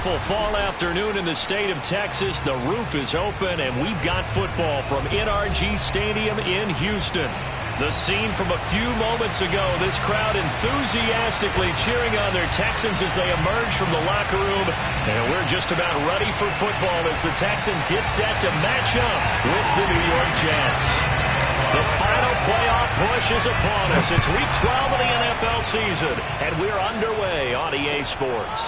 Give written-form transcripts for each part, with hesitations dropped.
beautiful fall afternoon in the state of Texas. The roof is open, and we've got football from NRG Stadium in Houston. The scene from a few moments ago, this crowd enthusiastically cheering on their Texans as they emerge from the locker room. And we're just about ready for football as the Texans get set to match up with the New York Jets. The final playoff push is upon us. It's Week 12 of the NFL season, and we're underway on EA Sports.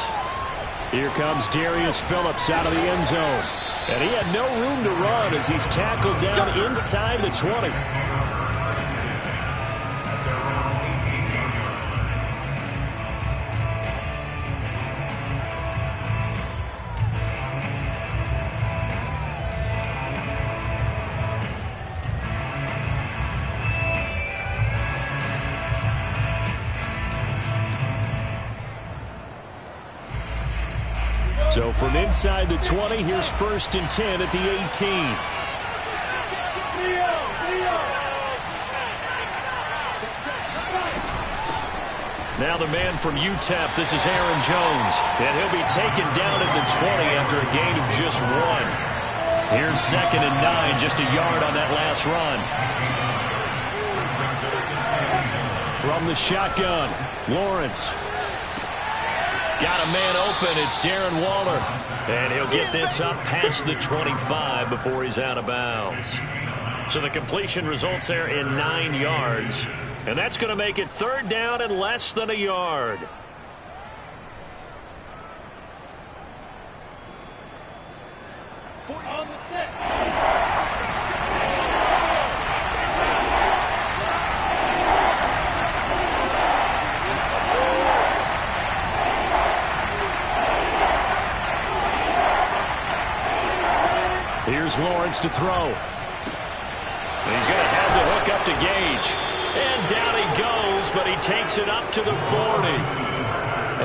Here comes Darius Phillips out of the end zone. And he had no room to run as he's tackled down inside the 20. So from inside the 20, here's 1st and 10 at the 18. Now the man from UTEP, this is Aaron Jones. And he'll be taken down at the 20 after a gain of just 1. Here's 2nd and 9, just a yard on that last run. From the shotgun, Lawrence. Got a man open. It's Darren Waller. And he'll get this up past the 25 before he's out of bounds. So the completion results there in 9 yards. And that's going to make it 3rd down and less than a yard. On the set. Here's Lawrence to throw. He's going to have the hook up to Gage. And down he goes, but he takes it up to the 40.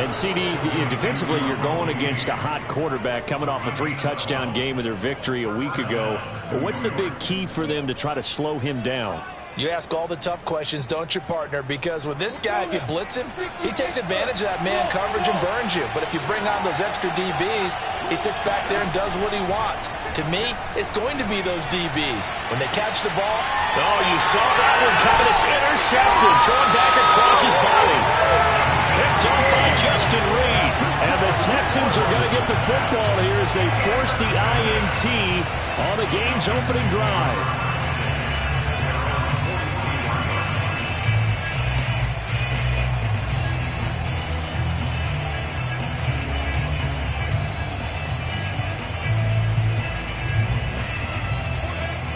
And CD, defensively, you're going against a hot quarterback coming off a 3-touchdown game in their victory a week ago. But what's the big key for them to try to slow him down? You ask all the tough questions, don't you, partner? Because with this guy, if you blitz him, he takes advantage of that man coverage and burns you. But if you bring on those extra DBs, he sits back there and does what he wants. To me, it's going to be those DBs. When they catch the ball. Oh, you saw that one coming. It's intercepted. Thrown back across his body. Picked up by Justin Reed. And the Texans are going to get the football here as they force the INT on the game's opening drive.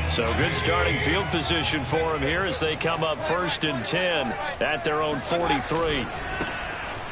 So good starting field position for him here as they come up 1st and 10 at their own 43.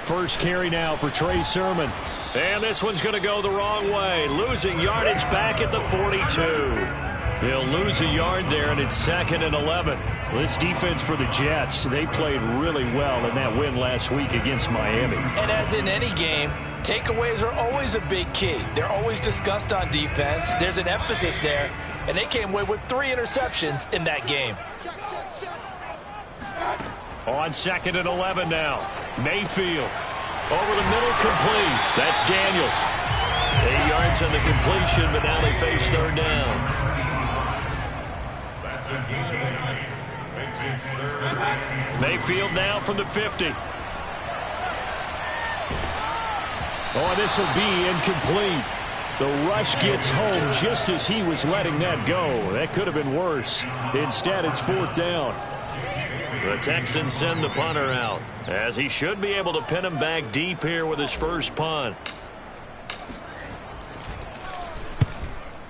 First carry now for Trey Sermon. And this one's going to go the wrong way. Losing yardage back at the 42. He'll lose a yard there, and it's 2nd and 11. This defense for the Jets, they played really well in that win last week against Miami. And as in any game, takeaways are always a big key. They're always discussed on defense. There's an emphasis there, and they came away with 3 interceptions in that game. On 2nd and 11 now. Mayfield over the middle, complete. That's Daniels. 8 yards on the completion, but now they face 3rd down. Mayfield now from the 50. Oh, this will be incomplete. The rush gets home just as he was letting that go. That could have been worse. Instead, it's 4th down. The Texans send the punter out, as he should be able to pin him back deep here with his first punt.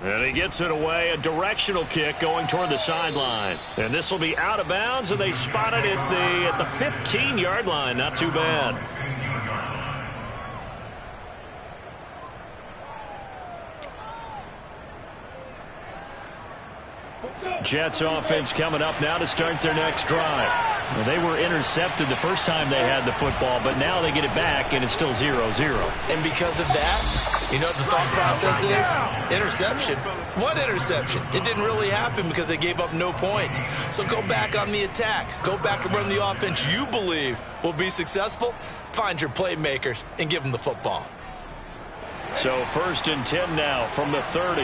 And he gets it away, a directional kick going toward the sideline. And this will be out of bounds, and they spot it at the 15-yard line. Not too bad. Jets offense coming up now to start their next drive. Well, they were intercepted the first time they had the football, but now they get it back, and it's still 0-0. And because of that, you know what the thought process is? Interception. What interception? It didn't really happen because they gave up no points. So go back on the attack. Go back and run the offense you believe will be successful. Find your playmakers and give them the football. So 1st and 10 now from the 30.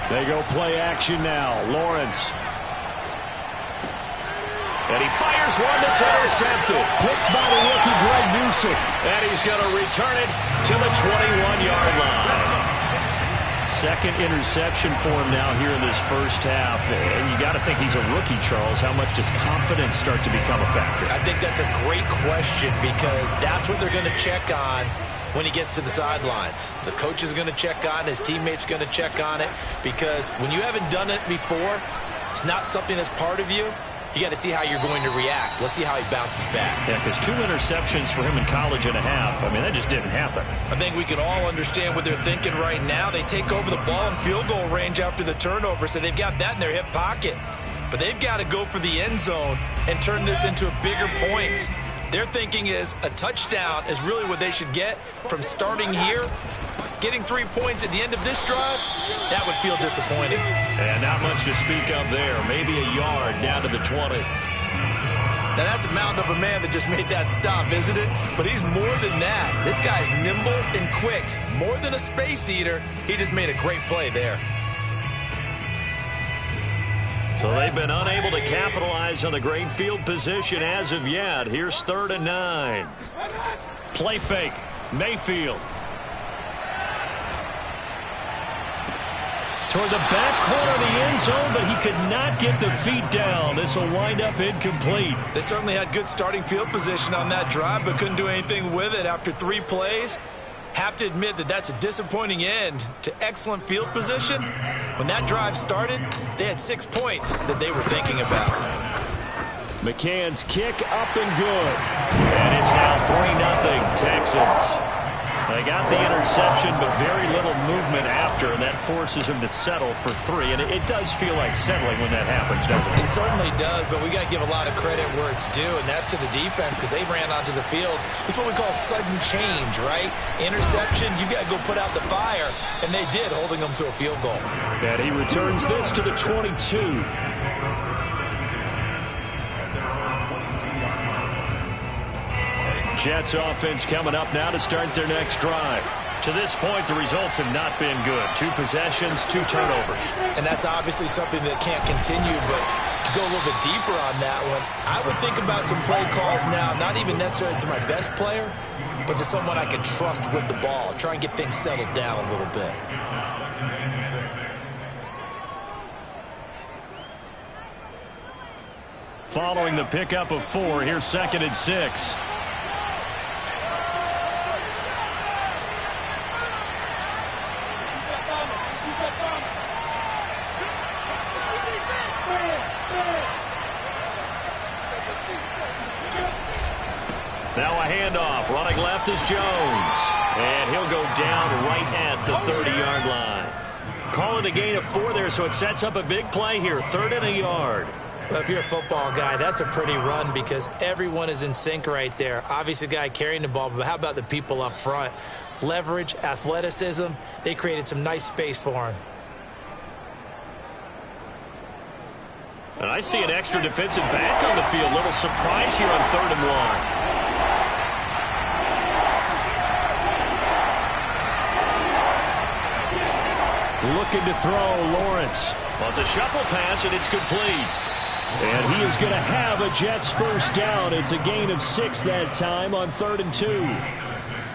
They go play action now. Lawrence. And he fires one that's intercepted. Picked by the rookie Greg Newsome. And he's going to return it to the 21-yard line. Second interception for him now here in this first half. And you got to think he's a rookie, Charles. How much does confidence start to become a factor? I think that's a great question because that's what they're going to check on when he gets to the sidelines. The coach is going to check on it. His teammates going to check on it because when you haven't done it before, it's not something that's part of you. You got to see how you're going to react. Let's see how he bounces back. Yeah, because 2 interceptions for him in college and a half. I mean, that just didn't happen. I think we can all understand what they're thinking right now. They take over the ball in field goal range after the turnover, so they've got that in their hip pocket. But they've got to go for the end zone and turn this into bigger points. Their thinking is a touchdown is really what they should get from starting here. Getting 3 points at the end of this drive, that would feel disappointing. And not much to speak of there. Maybe a yard down to the 20. Now, that's a mountain of a man that just made that stop, isn't it? But he's more than that. This guy's nimble and quick. More than a space eater, he just made a great play there. So they've been unable to capitalize on the great field position as of yet. Here's 3rd and 9. Play fake. Mayfield. Toward the back corner of the end zone, but he could not get the feet down. This will wind up incomplete. They certainly had good starting field position on that drive, but couldn't do anything with it after 3 plays. Have to admit that that's a disappointing end to excellent field position. When that drive started, they had 6 points that they were thinking about. McCann's kick up and good. And it's now 3-0 Texans. They got the interception, but very little movement after, and that forces him to settle for 3. And it does feel like settling when that happens, doesn't it? It certainly does, but we got to give a lot of credit where it's due, and that's to the defense because they ran onto the field. It's what we call sudden change, right? Interception, you got to go put out the fire, and they did, holding them to a field goal. And he returns this to the 22. Jets offense coming up now to start their next drive. To this point, the results have not been good. 2 possessions, 2 turnovers. And that's obviously something that can't continue, but to go a little bit deeper on that one, I would think about some play calls now, not even necessarily to my best player, but to someone I can trust with the ball. Try and get things settled down a little bit. Following the pickup of 4, here's 2nd and 6. Now a handoff. Running left is Jones. And he'll go down right at the 30-yard line. Call it a gain of 4 there, so it sets up a big play here. 3rd and a yard. Well, if you're a football guy, that's a pretty run because everyone is in sync right there. Obviously, the guy carrying the ball, but how about the people up front? Leverage, athleticism, they created some nice space for him. And I see an extra defensive back on the field. Little surprise here on 3rd and 1. Looking to throw, Lawrence. Well, it's a shuffle pass, and it's complete. And he is going to have a Jets first down. It's a gain of 6 that time on 3rd and 2.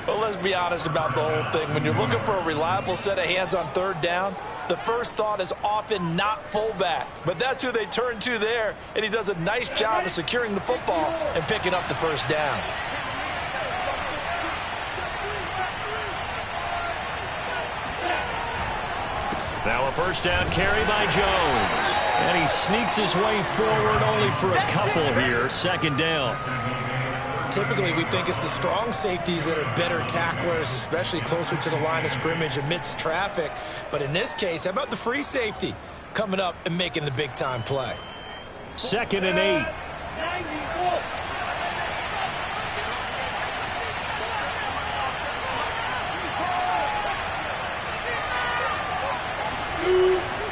Well, let's be honest about the whole thing. When you're looking for a reliable set of hands on 3rd down, the first thought is often not fullback. But that's who they turn to there, and he does a nice job of securing the football and picking up the first down. Now a first down carry by Jones. And he sneaks his way forward only for a couple here. 2nd down. Typically, we think it's the strong safeties that are better tacklers, especially closer to the line of scrimmage amidst traffic. But in this case, how about the free safety coming up and making the big-time play? 2nd and 8.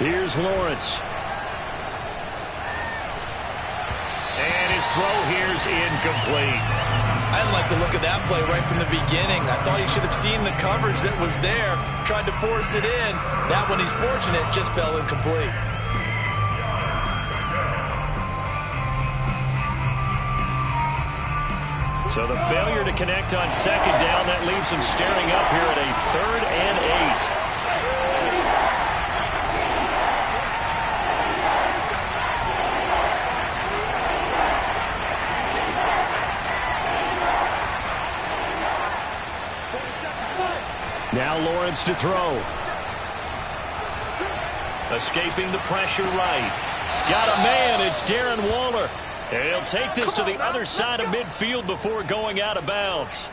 Here's Lawrence. And his throw here's incomplete. I didn't like the look of that play right from the beginning. I thought he should have seen the coverage that was there, tried to force it in. That one, he's fortunate, just fell incomplete. So the failure to connect on second down, that leaves him staring up here at a 3rd and 8. Now Lawrence to throw. Escaping the pressure right. Got a man. It's Darren Waller. And he'll take this to the other side of midfield before going out of bounds.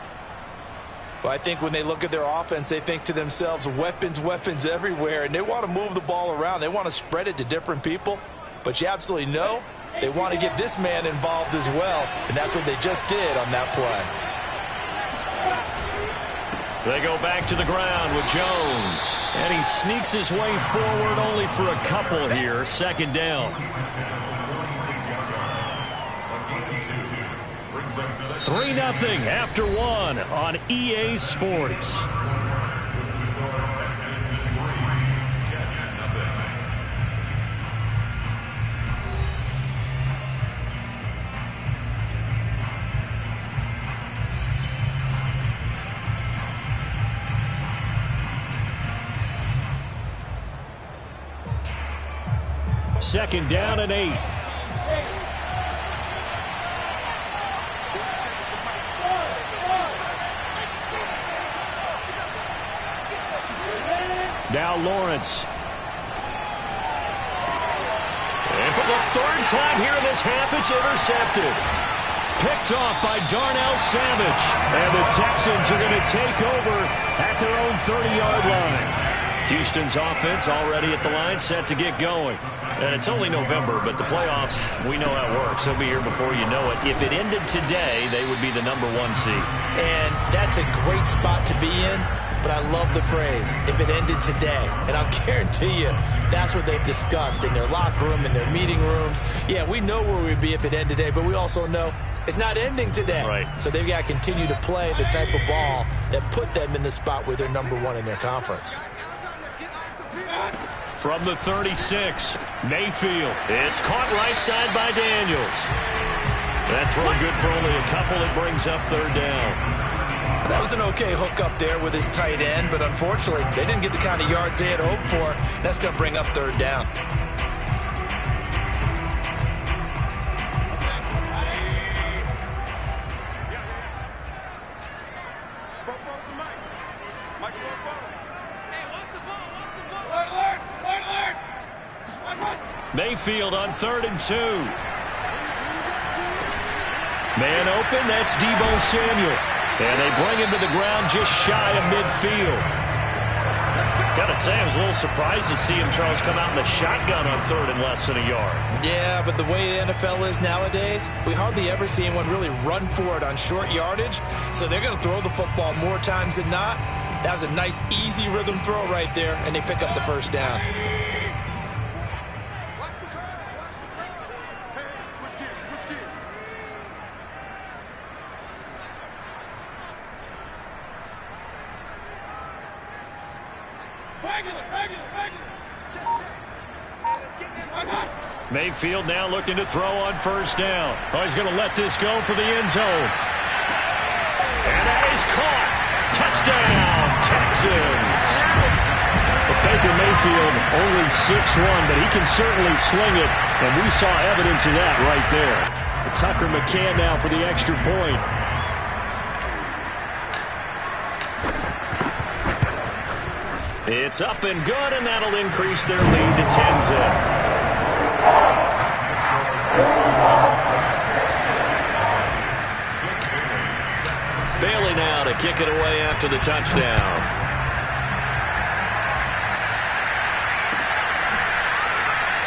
Well, I think when they look at their offense, they think to themselves, weapons, weapons everywhere. And they want to move the ball around. They want to spread it to different people. But you absolutely know they want to get this man involved as well. And that's what they just did on that play. They go back to the ground with Jones. And he sneaks his way forward only for a couple here. 2nd down. 3-0 after 1 on EA Sports. Second down and 8. Now Lawrence. And for the 3rd time here in this half, it's intercepted. Picked off by Darnell Savage. And the Texans are going to take over at their own 30-yard line. Houston's offense already at the line, set to get going. And it's only November, but the playoffs, we know how it works. They'll be here before you know it. If it ended today, they would be the #1 seed. And that's a great spot to be in. But I love the phrase, if it ended today. And I'll guarantee you, that's what they've discussed in their locker room, in their meeting rooms. Yeah, we know where we'd be if it ended today, but we also know it's not ending today. Right. So they've got to continue to play the type of ball that put them in the spot where they're #1 in their conference. From the 36, Mayfield. It's caught right side by Daniels. That throw good for only a couple. It brings up 3rd down. That was an okay hook up there with his tight end, but unfortunately, they didn't get the kind of yards they had hoped for. That's going to bring up 3rd down. Mayfield on 3rd and 2. Man open, that's Deebo Samuel. And they bring him to the ground just shy of midfield. Gotta say, I was a little surprised to see him, Charles, come out in the shotgun on 3rd and less than a yard. Yeah, but the way the NFL is nowadays, we hardly ever see anyone really run for it on short yardage. So they're going to throw the football more times than not. That was a nice, easy rhythm throw right there, and they pick up the 1st down. Mayfield now looking to throw on 1st down. Oh, he's going to let this go for the end zone. And that is caught. Touchdown, Texans. But Baker Mayfield only 6'1", but he can certainly sling it, and we saw evidence of that right there. Tucker McCann now for the extra point. It's up and good, and that'll increase their lead to 10-zip. Bailey now to kick it away after the touchdown.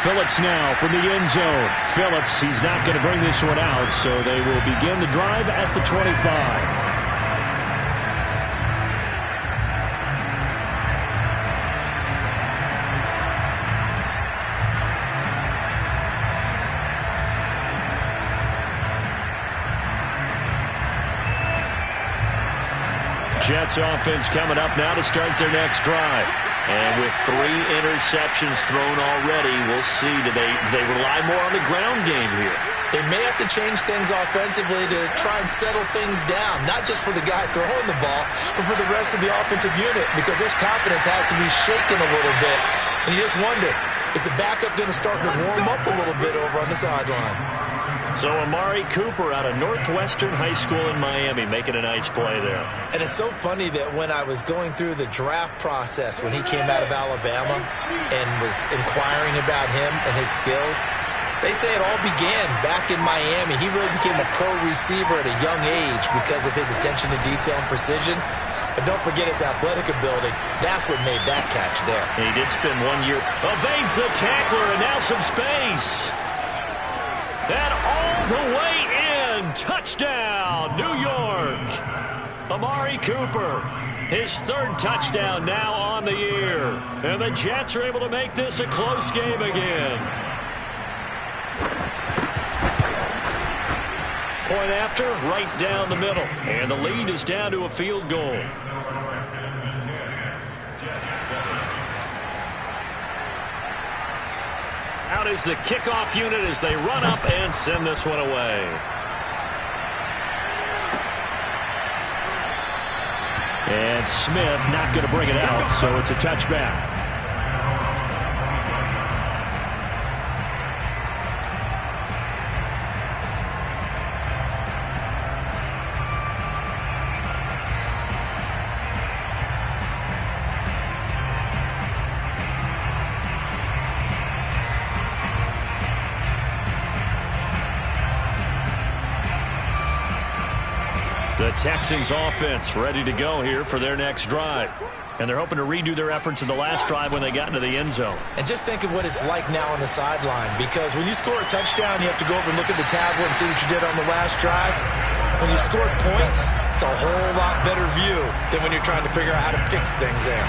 Phillips now from the end zone. Phillips, he's not going to bring this one out, so they will begin the drive at the 25. Jets offense coming up now to start their next drive. And with 3 interceptions thrown already, we'll see. Do they rely more on the ground game here? They may have to change things offensively to try and settle things down, not just for the guy throwing the ball, but for the rest of the offensive unit, because their confidence has to be shaken a little bit. And you just wonder, is the backup going to start to warm up a little bit over on the sideline? So Amari Cooper out of Northwestern High School in Miami making a nice play there. And it's so funny that when I was going through the draft process when he came out of Alabama and was inquiring about him and his skills, they say it all began back in Miami. He really became a pro receiver at a young age because of his attention to detail and precision. But don't forget his athletic ability. That's what made that catch there. He did spend 1 year. Evades the tackler, and now some space. And all the way in. Touchdown, New York. Amari Cooper, his 3rd touchdown now on the year. And the Jets are able to make this a close game again. Point after, right down the middle. And the lead is down to a field goal. Out is the kickoff unit as they run up and send this one away. And Smith not going to bring it out, so it's a touchback. The Texans offense ready to go here for their next drive. And they're hoping to redo their efforts in the last drive when they got into the end zone. And just think of what it's like now on the sideline, because when you score a touchdown, you have to go over and look at the tablet and see what you did on the last drive. When you scored points, it's a whole lot better view than when you're trying to figure out how to fix things there.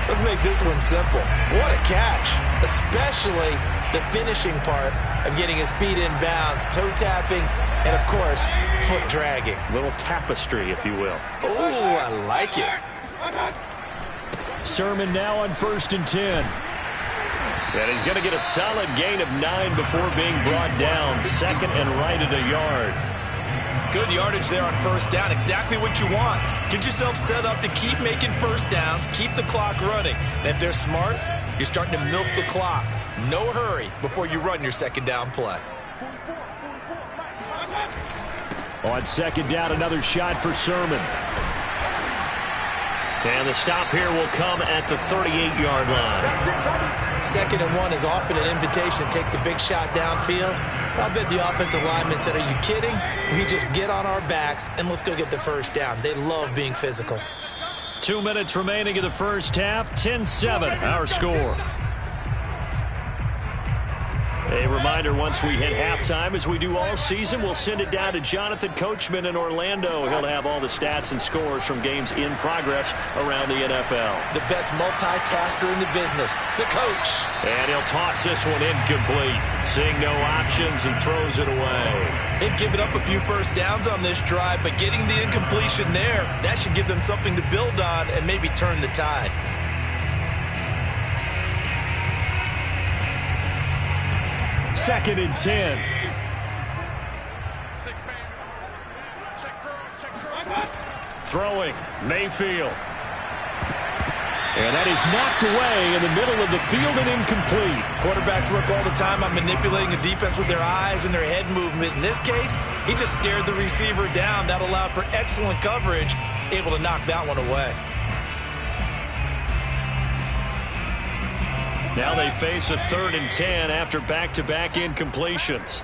Let's make this one simple. What a catch, especially the finishing part of getting his feet in bounds, toe tapping, and, of course, foot dragging. Little tapestry, if you will. Oh, I like it. Sermon now on 1st and 10. And he's going to get a solid gain of 9 before being brought down. 2nd and right at a yard. Good yardage there on 1st down. Exactly what you want. Get yourself set up to keep making 1st downs, keep the clock running. And if they're smart, you're starting to milk the clock. No hurry before you run your 2nd down play. On 2nd down, another shot for Sermon. And the stop here will come at the 38-yard line. 2nd and 1 is often an invitation to take the big shot downfield. I bet the offensive lineman said, are you kidding? We just get on our backs and let's go get the 1st down. They love being physical. 2 minutes remaining in the first half. 10-7, our score. A reminder, once we hit halftime, as we do all season, we'll send it down to Jonathan Coachman in Orlando. He'll have all the stats and scores from games in progress around the NFL. The best multitasker in the business, the coach. And he'll toss this one incomplete. Seeing no options, he throws it away. They've given up a few 1st downs on this drive, but getting the incompletion there, that should give them something to build on and maybe turn the tide. 2nd and 10. Throwing, Mayfield. And that is knocked away in the middle of the field and incomplete. Quarterbacks work all the time on manipulating the defense with their eyes and their head movement. In this case, he just stared the receiver down. That allowed for excellent coverage, able to knock that one away. Now they face a 3rd and 10 after back-to-back incompletions.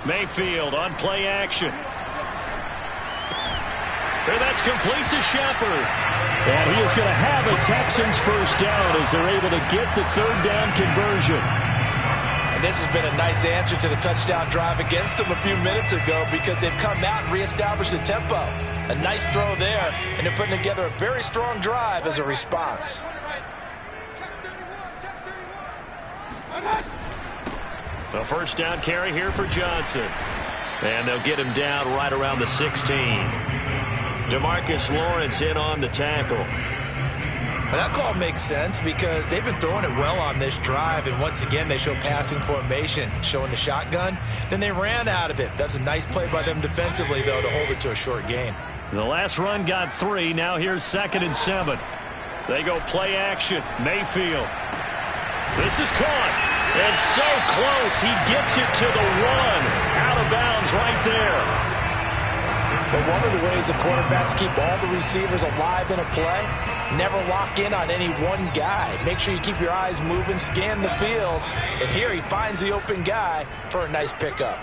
Mayfield on play action. And that's complete to Shepard. And he is going to have a Texans 1st down as they're able to get the 3rd down conversion. And this has been a nice answer to the touchdown drive against them a few minutes ago, because they've come out and reestablished the tempo. A nice throw there, and they're putting together a very strong drive as a response. The 1st down carry here for Johnson. And they'll get him down right around the 16. DeMarcus Lawrence in on the tackle. Well, that call makes sense because they've been throwing it well on this drive, and once again they show passing formation, showing the shotgun. Then they ran out of it. That's a nice play by them defensively, though, to hold it to a short gain. The last run got 3. Now here's 2nd and 7. They go play action. Mayfield. This is caught. And so close. He gets it to the 1. Out of bounds right there. But one of the ways the quarterbacks keep all the receivers alive in a play, never lock in on any one guy. Make sure you keep your eyes moving, scan the field. And here he finds the open guy for a nice pickup.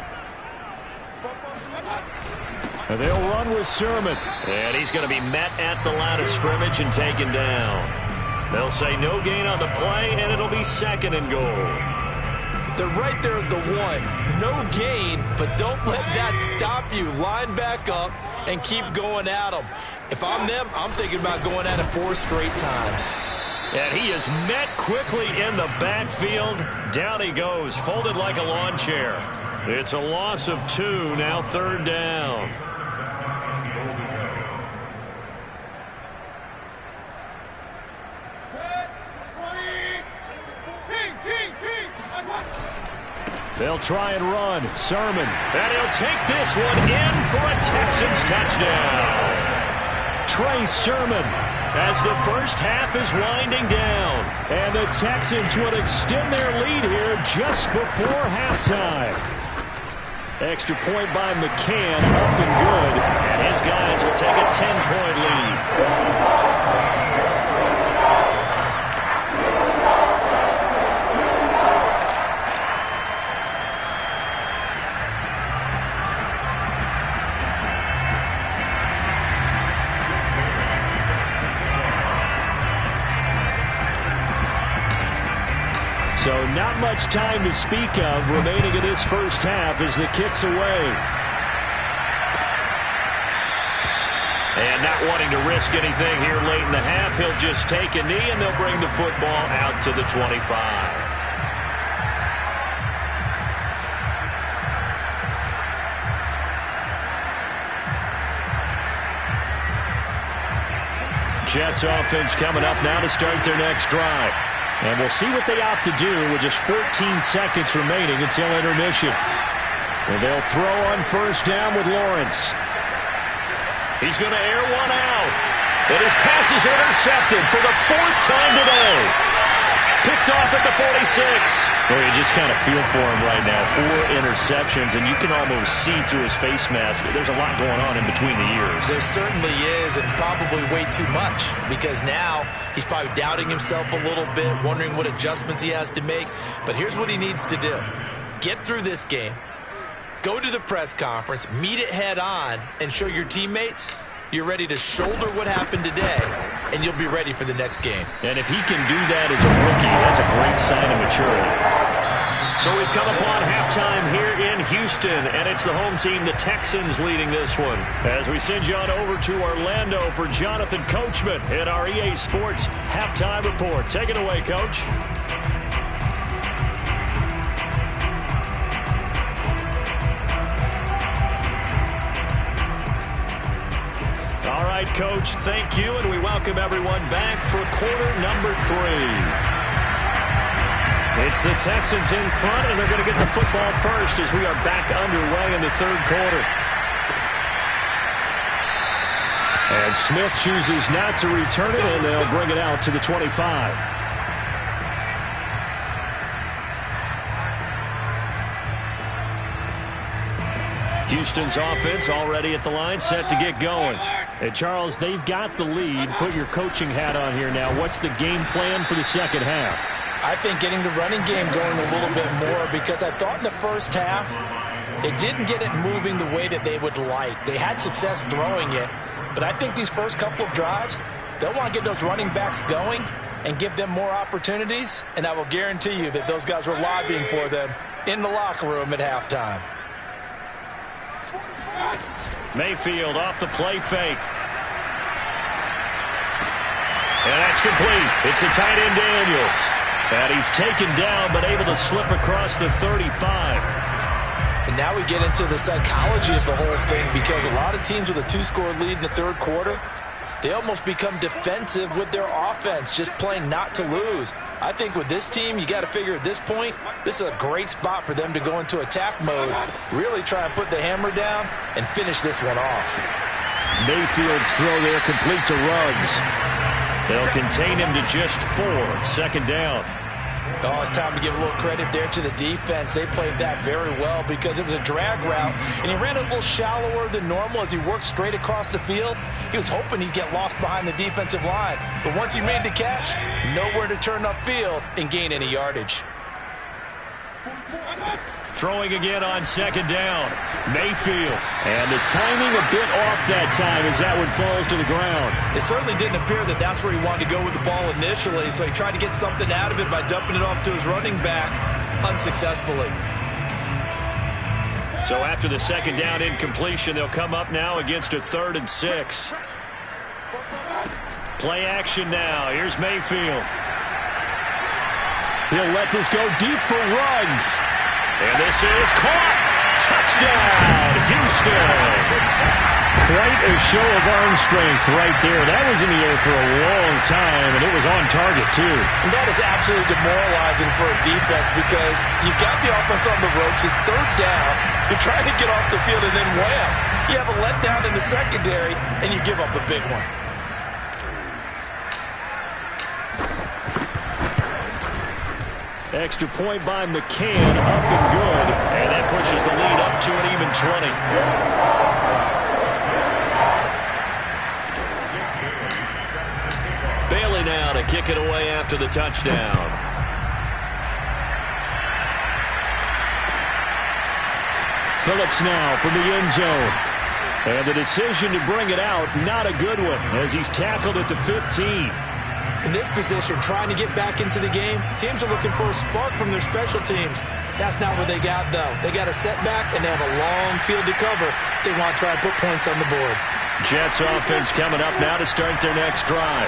And they'll run with Sermon. And he's going to be met at the line of scrimmage and taken down. They'll say no gain on the play, and it'll be 2nd and goal. They're right there at the 1. No gain, but don't let that stop you. Line back up and keep going at them. If I'm them, I'm thinking about going at it 4 straight times. And he is met quickly in the backfield. Down he goes, folded like a lawn chair. It's a loss of 2, now 3rd down. They'll try and run. Sermon. And he'll take this one in for a Texans touchdown. Trey Sermon as the first half is winding down. And the Texans would extend their lead here just before halftime. Extra point by McCann, up and good. And his guys will take a 10-point lead. So not much time to speak of remaining in this first half as the kick's away. And not wanting to risk anything here late in the half, he'll just take a knee and they'll bring the football out to the 25. Jets offense coming up now to start their next drive. And we'll see what they opt to do with just 14 seconds remaining until intermission. And they'll throw on first down with Lawrence. He's going to air one out. And his pass is intercepted for the 4th time today. Picked off at the 46. Well, you just kind of feel for him right now. 4 interceptions, and you can almost see through his face mask. There's a lot going on in between the ears. There certainly is, and probably way too much, because now he's probably doubting himself a little bit, wondering what adjustments he has to make. But here's what he needs to do. Get through this game, go to the press conference, meet it head on, and show your teammates you're ready to shoulder what happened today, and you'll be ready for the next game. And if he can do that as a rookie, that's a great sign of maturity. So we've come upon halftime here in Houston, and it's the home team, the Texans, leading this one. As we send you on over to Orlando for Jonathan Coachman at our EA Sports Halftime Report. Take it away, Coach. All right, Coach, thank you, and we welcome everyone back for quarter number 3. It's the Texans in front, and they're going to get the football first as we are back underway in the 3rd quarter. And Smith chooses not to return it, and they'll bring it out to the 25. Houston's offense already at the line, set to get going. And Charles, they've got the lead. Put your coaching hat on here now. What's the game plan for the second half? I think getting the running game going a little bit more, because I thought in the first half they didn't get it moving the way that they would like. They had success throwing it, but I think these first couple of drives, they'll want to get those running backs going and give them more opportunities, and I will guarantee you that those guys were lobbying for them in the locker room at halftime. Mayfield off the play fake. And that's complete. It's the tight end Daniels. And he's taken down but able to slip across the 35. And now we get into the psychology of the whole thing, because a lot of teams with a 2-score lead in the third quarter, they almost become defensive with their offense, just playing not to lose. I think with this team, you got to figure at this point, this is a great spot for them to go into attack mode, really try and put the hammer down and finish this one off. Mayfield's throw there complete to Ruggs. They'll contain him to just 4. Second down. Oh, it's time to give a little credit there to the defense. They played that very well because it was a drag route, and he ran a little shallower than normal as he worked straight across the field. He was hoping he'd get lost behind the defensive line, but once he made the catch, nowhere to turn upfield and gain any yardage. Throwing again on second down. Mayfield. And the timing a bit off that time as that one falls to the ground. It certainly didn't appear that that's where he wanted to go with the ball initially, so he tried to get something out of it by dumping it off to his running back unsuccessfully. So after the second down incompletion, they'll come up now against a 3rd and 6. Play action now. Here's Mayfield. He'll let this go deep for Ruggs. And this is caught. Touchdown, Houston. Quite a show of arm strength right there. That was in the air for a long time, and it was on target, too. And that is absolutely demoralizing for a defense because you've got the offense on the ropes. It's 3rd down. You're trying to get off the field, and then wham, you have a letdown in the secondary, and you give up a big one. Extra point by McCann, up and good. And that pushes the lead up to an even 20. Bailey now to kick it away after the touchdown. Phillips now from the end zone. And the decision to bring it out, not a good one, as he's tackled at the 15. In this position, trying to get back into the game, teams are looking for a spark from their special teams. That's not what they got, though. They got a setback, and they have a long field to cover if they want to try and put points on the board. Jets offense coming up now to start their next drive.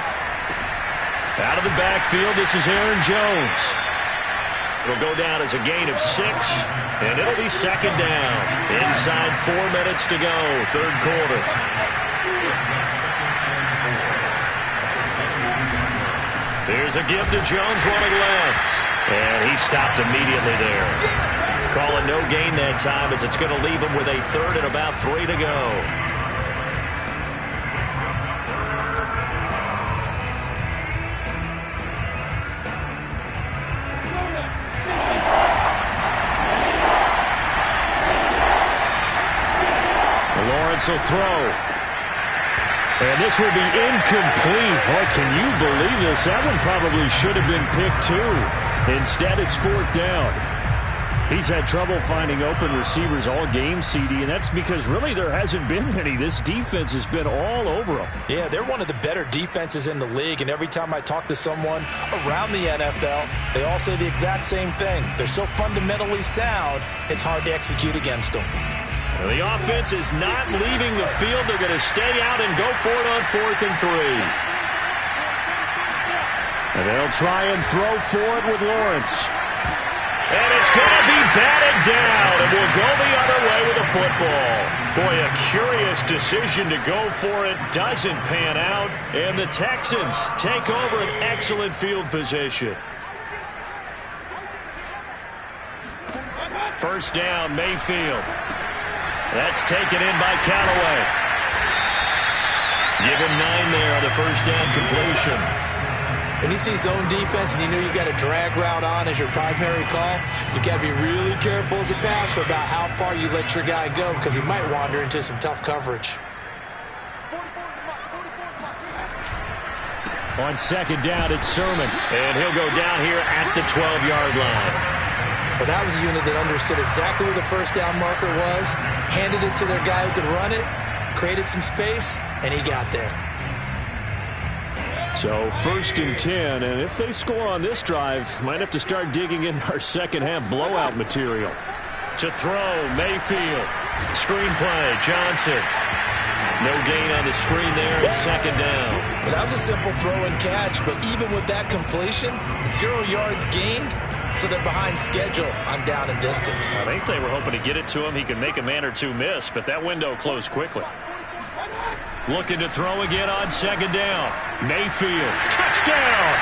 Out of the backfield, this is Aaron Jones. It'll go down as a gain of 6, and it'll be second down. Inside 4 minutes to go, third quarter. Here's a give to Jones running left. And he stopped immediately there. Calling no gain that time as it's going to leave him with a 3rd and about 3 to go. Lawrence will throw. And this will be incomplete. Boy, can you believe this? That one probably should have been picked too. Instead, it's 4th down. He's had trouble finding open receivers all game, CD, and that's because really there hasn't been many. This defense has been all over them. Yeah, they're one of the better defenses in the league, and every time I talk to someone around the NFL, they all say the exact same thing. They're so fundamentally sound, it's hard to execute against them. The offense is not leaving the field. They're going to stay out and go for it on 4th and 3. And they'll try and throw for it with Lawrence. And it's going to be batted down, and we'll go the other way with the football. Boy, a curious decision to go for it. Doesn't pan out, and the Texans take over an excellent field position. First down, Mayfield. That's taken in by Callaway. Give him 9 there on the first down completion. When you see zone defense and you know you've got a drag route on as your primary call, you've got to be really careful as a passer about how far you let your guy go because he might wander into some tough coverage. On second down, it's Sermon. And he'll go down here at the 12-yard line. But that was a unit that understood exactly where the first down marker was, handed it to their guy who could run it, created some space, and he got there. So 1st and 10, and if they score on this drive, might have to start digging in our second-half blowout material. To throw, Mayfield. Screen play, Johnson. No gain on the screen there. It's second down. Well, that was a simple throw and catch, but even with that completion, 0 yards gained, so they're behind schedule on down and distance. I think they were hoping to get it to him. He could make a man or two miss, but that window closed quickly. Looking to throw again on second down. Mayfield, touchdown!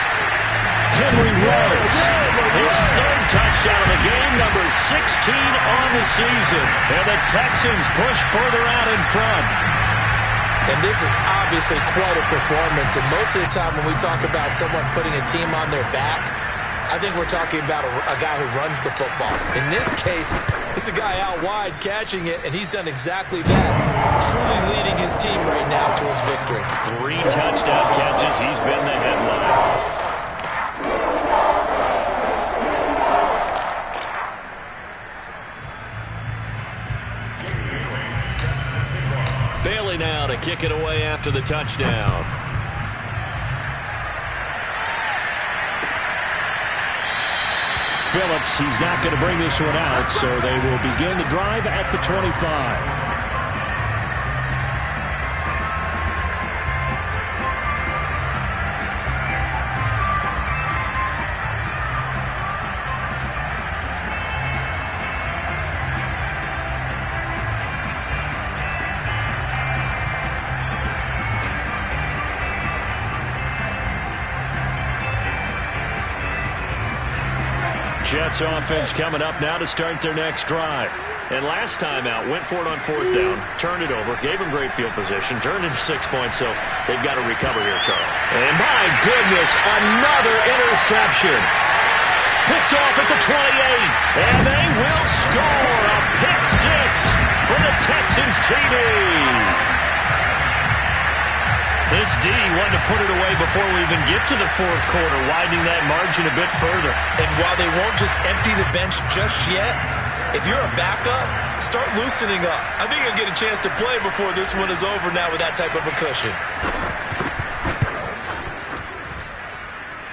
Henry runs. His third touchdown of the game, number 16 on the season. And the Texans push further out in front. And this is obviously quite a performance. And most of the time when we talk about someone putting a team on their back, I think we're talking about a guy who runs the football. In this case, it's a guy out wide catching it, and he's done exactly that, truly leading his team right now towards victory. 3 touchdown catches. He's been the headline. Bailey now to kick it away after the touchdown. Phillips, he's not going to bring this one out, so they will begin the drive at the 25. Jets offense coming up now to start their next drive. And last time out, went for it on 4th down, turned it over, gave them great field position, turned into 6 points, so they've got to recover here, Charlie. And my goodness, another interception. Picked off at the 28, and they will score a pick 6 for the Texans TD. This D wanted to put it away before we even get to the 4th quarter, widening that margin a bit further. And while they won't just empty the bench just yet, if you're a backup, start loosening up. I think you'll get a chance to play before this one is over now with that type of a cushion.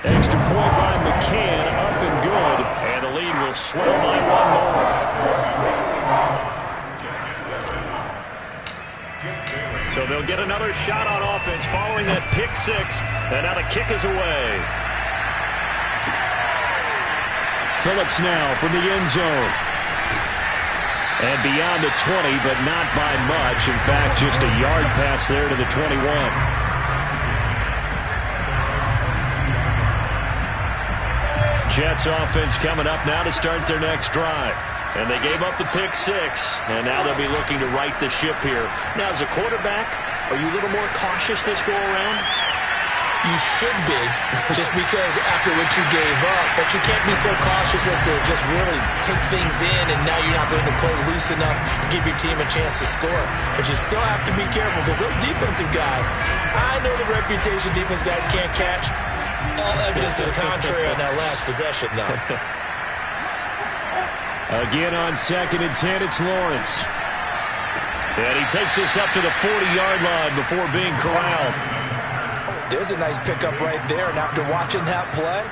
Extra point by McCann, up and good. And the lead will swell by 1 more. So they'll get another shot on offense following that pick 6. And now the kick is away. Phillips now from the end zone. And beyond the 20, but not by much. In fact, just a yard pass there to the 21. Jets offense coming up now to start their next drive. And they gave up the pick 6, and now they'll be looking to right the ship here. Now, as a quarterback, are you a little more cautious this go-around? You should be, just because after what you gave up, but you can't be so cautious as to just really take things in, and now you're not going to play loose enough to give your team a chance to score. But you still have to be careful, because those defensive guys, I know the reputation defense guys can't catch. All evidence to the contrary on that last possession, though. Again on 2nd and 10, it's Lawrence. And he takes this up to the 40-yard line before being corralled. There's a nice pickup right there, and after watching that play,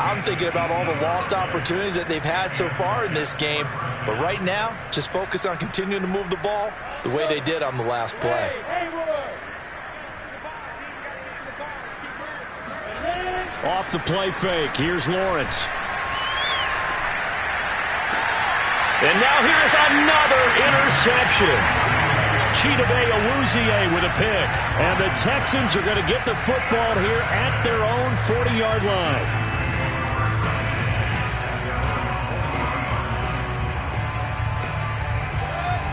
I'm thinking about all the lost opportunities that they've had so far in this game. But right now, just focus on continuing to move the ball the way they did on the last play. Off the play fake, here's Lawrence. And now here's another interception. Chidobe Awuzie with a pick. And the Texans are going to get the football here at their own 40-yard line.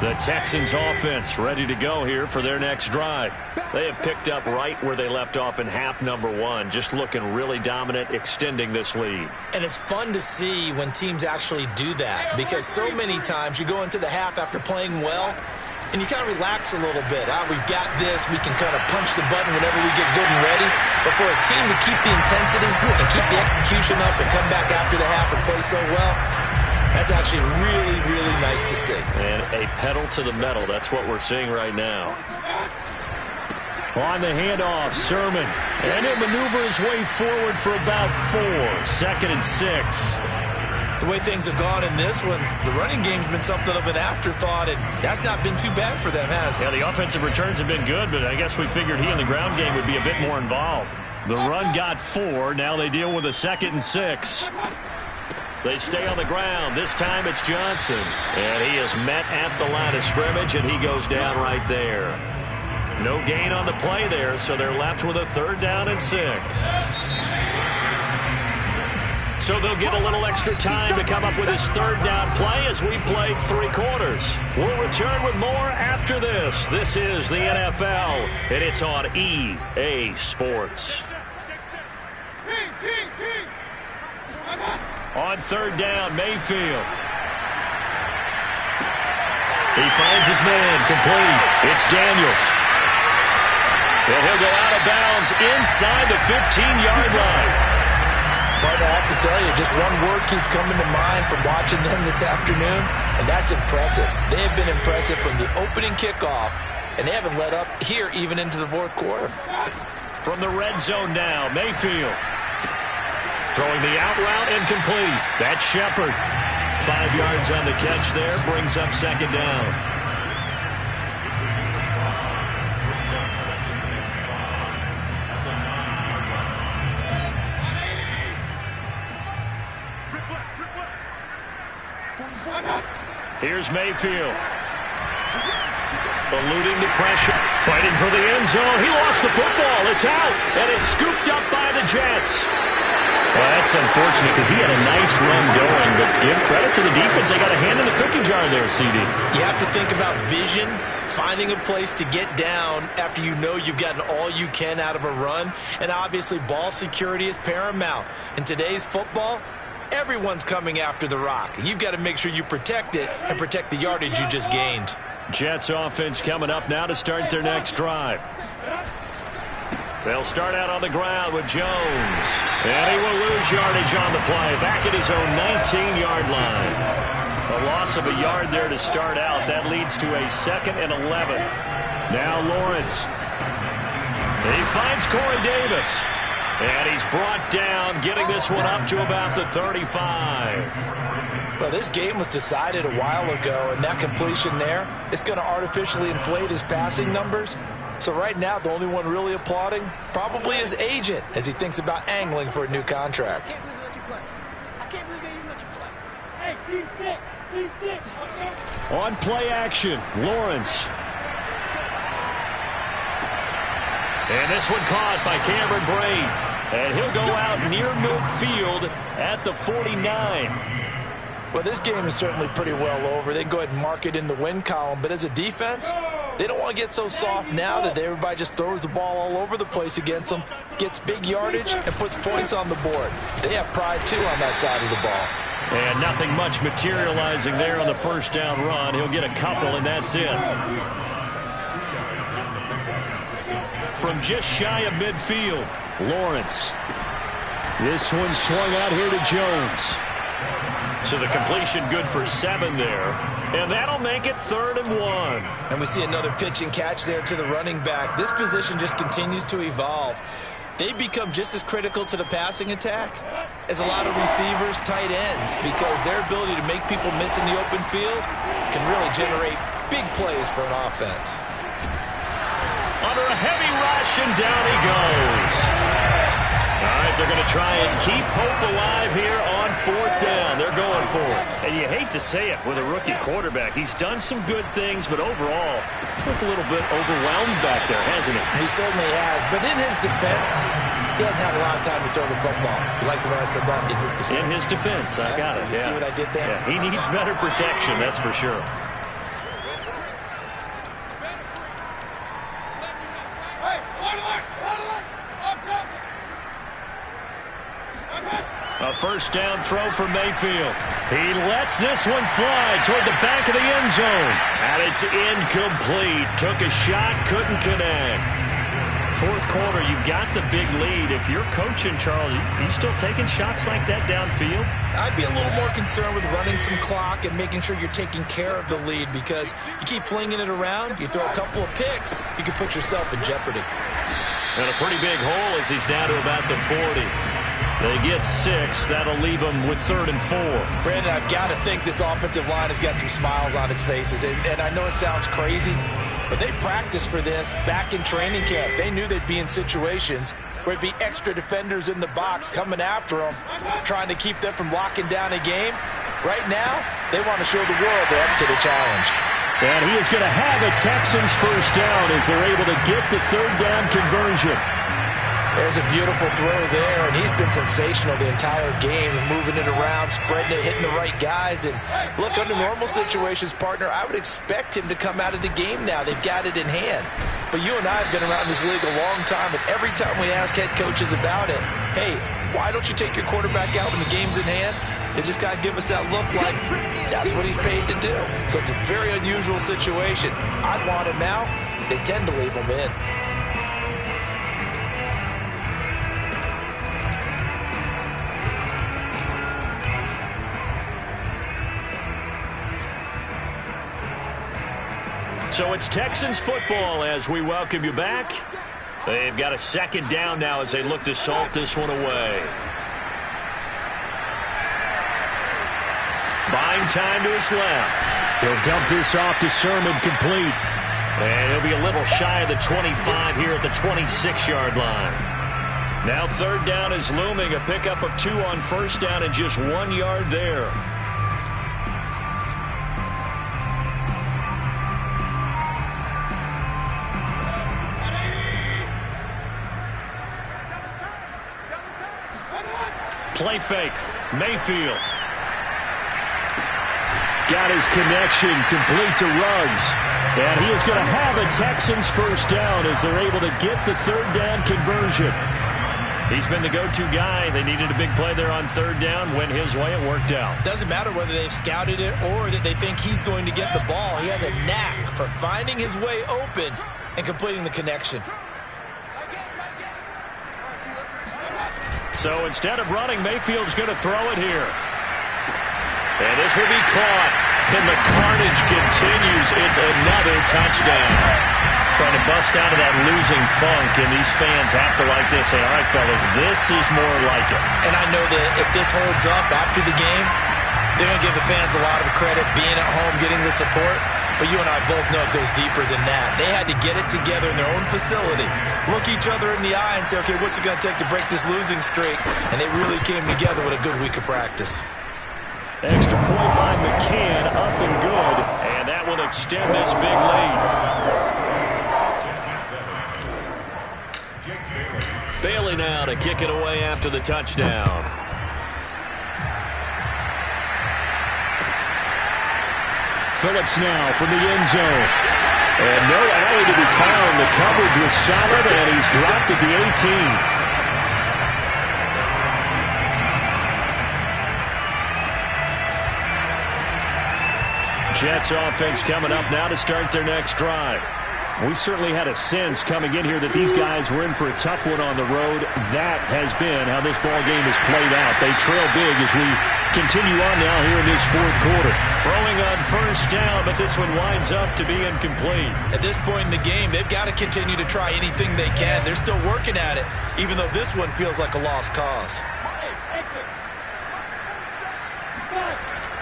The Texans offense ready to go here for their next drive. They have picked up right where they left off in half number 1, just looking really dominant, extending this lead. And it's fun to see when teams actually do that, because so many times you go into the half after playing well, and you kind of relax a little bit. We've got this. We can kind of punch the button whenever we get good and ready. But for a team to keep the intensity and keep the execution up and come back after the half and play so well, that's actually really, really nice to see. And a pedal to the metal. That's what we're seeing right now. On the handoff, Sermon. And he'll maneuver his way forward for about 4. 2nd and 6. The way things have gone in this one, the running game's been something of an afterthought, and that's not been too bad for them, has it? Yeah, the offensive returns have been good, but I guess we figured he in the ground game would be a bit more involved. The run got 4. Now they deal with a 2nd and 6. They stay on the ground. This time it's Johnson. And he is met at the line of scrimmage, and he goes down right there. No gain on the play there, so they're left with a 3rd down and 6. So they'll get a little extra time to come up with his 3rd down play as we played 3 quarters. We'll return with more after this. This is the NFL, and it's on EA Sports. On 3rd down, Mayfield. He finds his man, complete. It's Daniels. And he'll go out of bounds inside the 15-yard line. But I have to tell you, just one word keeps coming to mind from watching them this afternoon, and that's impressive. They have been impressive from the opening kickoff, and they haven't let up here even into the 4th quarter. From the red zone now, Mayfield. Throwing the out route incomplete. That's Shepard. 5 yards on the catch there, brings up 2nd down. Here's Mayfield. Eluding the pressure. Fighting for the end zone. He lost the football. It's out. And it's scooped up by the Jets. Well, that's unfortunate because he had a nice run going. But give credit to the defense. They got a hand in the cookie jar there, CD. You have to think about vision, finding a place to get down after you know you've gotten all you can out of a run. And obviously, ball security is paramount. In today's football, everyone's coming after the rock. You've got to make sure you protect it and protect the yardage you just gained. Jets offense coming up now to start their next drive. They'll start out on the ground with Jones. And he will lose yardage on the play. Back at his own 19-yard line. A loss of a yard there to start out. That leads to a 2nd and 11. Now Lawrence. He finds Corey Davis. And he's brought down, getting this one up to about the 35. Well, this game was decided a while ago, and that completion there is going to artificially inflate his passing numbers. So right now, the only one really applauding probably his agent as he thinks about angling for a new contract. I can't believe they let you play. I can't believe they even let you play. Hey, Team 6. On play action, Lawrence. And this one caught by Cameron Brate. And he'll go out near midfield at the 49. Well, this game is certainly pretty well over. They can go ahead and mark it in the win column. But as a defense, they don't want to get so soft now that everybody just throws the ball all over the place against them, gets big yardage, and puts points on the board. They have pride, too, on that side of the ball. And nothing much materializing there on the 1st down run. He'll get a couple, and that's it. From just shy of midfield, Lawrence. This one swung out here to Jones. So the completion good for 7 there. And that'll make it 3rd and 1. And we see another pitch and catch there to the running back. This position just continues to evolve. They become just as critical to the passing attack as a lot of receivers, tight ends, because their ability to make people miss in the open field can really generate big plays for an offense. Under a heavy rush, and down he goes. All right, they're going to try and keep hope alive here on 4th down. They're going for it. And you hate to say it with a rookie quarterback. He's done some good things, but overall, looked a little bit overwhelmed back there, hasn't he? He certainly has. But in his defense, he hasn't had a lot of time to throw the football. You like the way I said that? In his defense. In his defense, I got it. You see what I did there? Yeah, he needs better protection, that's for sure. A 1st down throw for Mayfield. He lets this one fly toward the back of the end zone. And it's incomplete. Took a shot, couldn't connect. 4th quarter, you've got the big lead. If you're coaching, Charles, you still taking shots like that downfield? I'd be a little more concerned with running some clock and making sure you're taking care of the lead, because you keep flinging it around, you throw a couple of picks, you can put yourself in jeopardy. And a pretty big hole as he's down to about the 40. They get 6. That'll leave them with 3rd and 4. Brandon, I've got to think this offensive line has got some smiles on its faces. And I know it sounds crazy, but they practiced for this back in training camp. They knew they'd be in situations where it'd be extra defenders in the box coming after them, trying to keep them from locking down a game. Right now, they want to show the world they're up to the challenge. And he is going to have a Texans first down as they're able to get the 3rd down conversion. There's a beautiful throw there, and he's been sensational the entire game, moving it around, spreading it, hitting the right guys. And look, under normal situations, partner, I would expect him to come out of the game now. They've got it in hand. But you and I have been around this league a long time, and every time we ask head coaches about it, hey, why don't you take your quarterback out when the game's in hand? They just got to give us that look like that's what he's paid to do. So it's a very unusual situation. I'd want him out. They tend to leave him in. So it's Texans football as we welcome you back. They've got a 2nd down now as they look to salt this one away. Buying time to his left. He'll dump this off to Sermon, complete. And he'll be a little shy of the 25 here at the 26-yard line. Now 3rd down is looming. A pickup of 2 on 1st down and just 1 yard there. Play fake. Mayfield. Got his connection, complete to Ruggs. And he is going to have a Texans first down as they're able to get the 3rd down conversion. He's been the go-to guy. They needed a big play there on 3rd down. Went his way. It worked out. Doesn't matter whether they've scouted it or that they think he's going to get the ball. He has a knack for finding his way open and completing the connection. So instead of running, Mayfield's going to throw it here. And this will be caught. And the carnage continues. It's another touchdown. Trying to bust out of that losing funk, and these fans have to like this. Say, all right, fellas, this is more like it. And I know that if this holds up after the game, they're going to give the fans a lot of credit being at home, getting the support. But you and I both know it goes deeper than that. They had to get it together in their own facility, look each other in the eye and say, okay, what's it going to take to break this losing streak? And they really came together with a good week of practice. Extra point by McCann, up and good. And that will extend this big lead. Bailey now to kick it away after the touchdown. Phillips now from the end zone. And no alley to be found. The coverage was solid, and he's dropped at the 18. Jets offense coming up now to start their next drive. We certainly had a sense coming in here that these guys were in for a tough one on the road. That has been how this ball game has played out. They trail big as we continue on now here in this 4th quarter. Throwing on 1st down, but this one winds up to be incomplete. At this point in the game, they've got to continue to try anything they can. They're still working at it, even though this one feels like a lost cause.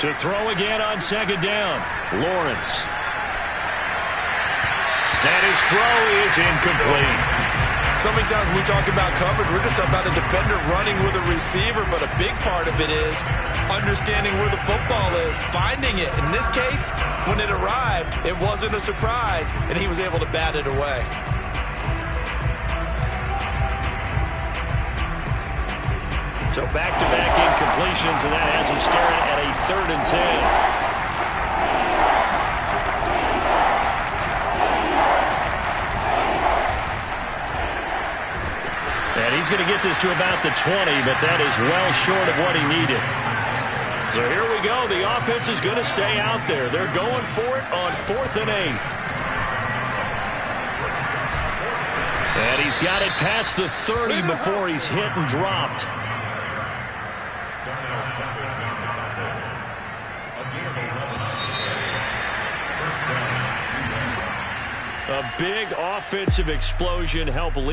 To throw again on 2nd down, Lawrence. And his throw is incomplete. So many times when we talk about coverage, we're just about a defender running with a receiver, but a big part of it is understanding where the football is, finding it. In this case, when it arrived, it wasn't a surprise, and he was able to bat it away. So back-to-back incompletions, and that has him staring at a 3rd and 10. And he's going to get this to about the 20, but that is well short of what he needed. So here we go. The offense is going to stay out there. They're going for it on 4th and 8. And he's got it past the 30 before he's hit and dropped. A big offensive explosion helped lead.